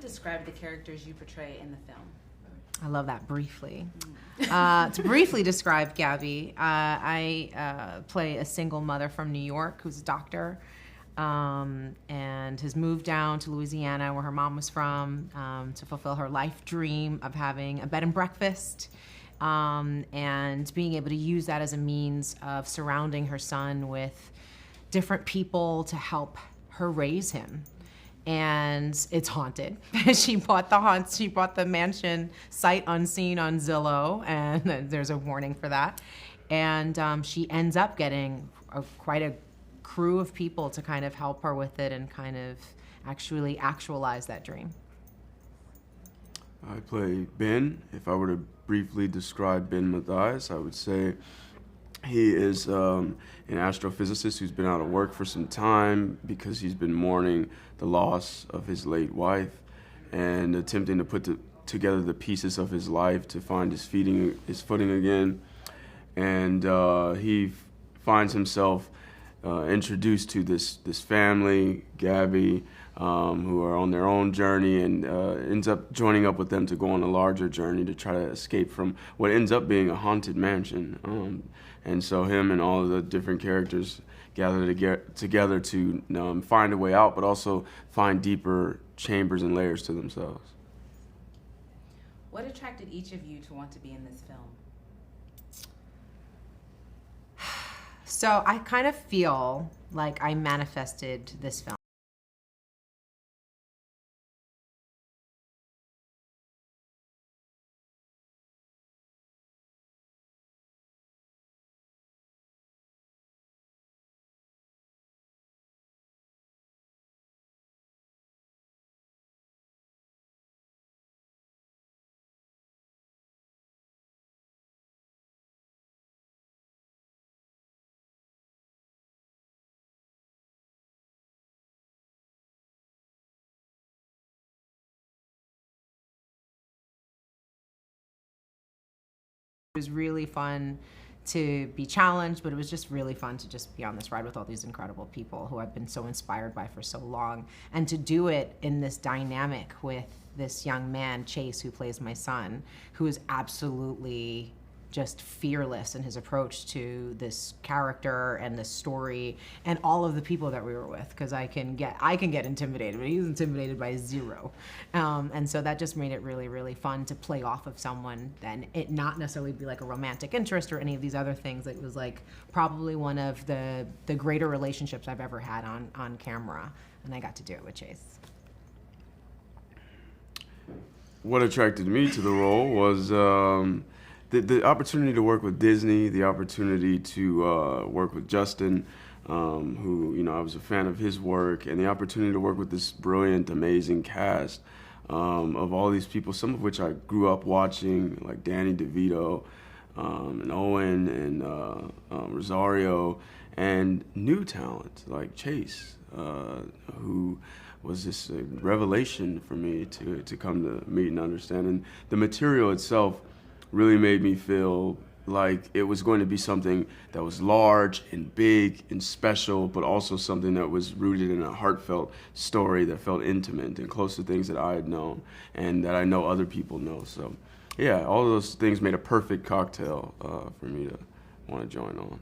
describe the characters you portray in the film? I love that. Briefly. To briefly describe Gabbie, I play a single mother from New York who's a doctor and has moved down to Louisiana, where her mom was from, to fulfill her life dream of having a bed and breakfast and being able to use that as a means of surrounding her son with different people to help her raise him. And it's haunted. She bought the mansion sight unseen on Zillow, and there's a warning for that. And she ends up getting quite a crew of people to kind of help her with it and kind of actualize that dream. I play Ben. If I were to briefly describe Ben Mathias, I would say he is an astrophysicist who's been out of work for some time because he's been mourning the loss of his late wife and attempting to put together the pieces of his life to find his footing again. And he finds himself introduced to this family, Gabbie, who are on their own journey, and ends up joining up with them to go on a larger journey to try to escape from what ends up being a haunted mansion. And so him and all of the different characters gather together to find a way out, but also find deeper chambers and layers to themselves. What attracted each of you to want to be in this film? So I kind of feel like I manifested this film. It was really fun to be challenged, but it was just really fun to just be on this ride with all these incredible people who I've been so inspired by for so long. And to do it in this dynamic with this young man, Chase, who plays my son, who is absolutely just fearless in his approach to this character and this story and all of the people that we were with, because I can get intimidated, but he's intimidated by zero. And so that just made it really, really fun to play off of someone and it not necessarily be like a romantic interest or any of these other things. It was like probably one of the greater relationships I've ever had on camera, and I got to do it with Chase. What attracted me to the role was the opportunity to work with Disney, the opportunity to work with Justin, who, I was a fan of his work, and the opportunity to work with this brilliant, amazing cast of all these people, some of which I grew up watching, like Danny DeVito and Owen and Rosario, and new talent like Chase, who was this revelation for me to come to meet and understand. And the material itself really made me feel like it was going to be something that was large and big and special, but also something that was rooted in a heartfelt story that felt intimate and close to things that I had known and that I know other people know. So yeah, all of those things made a perfect cocktail for me to want to join on.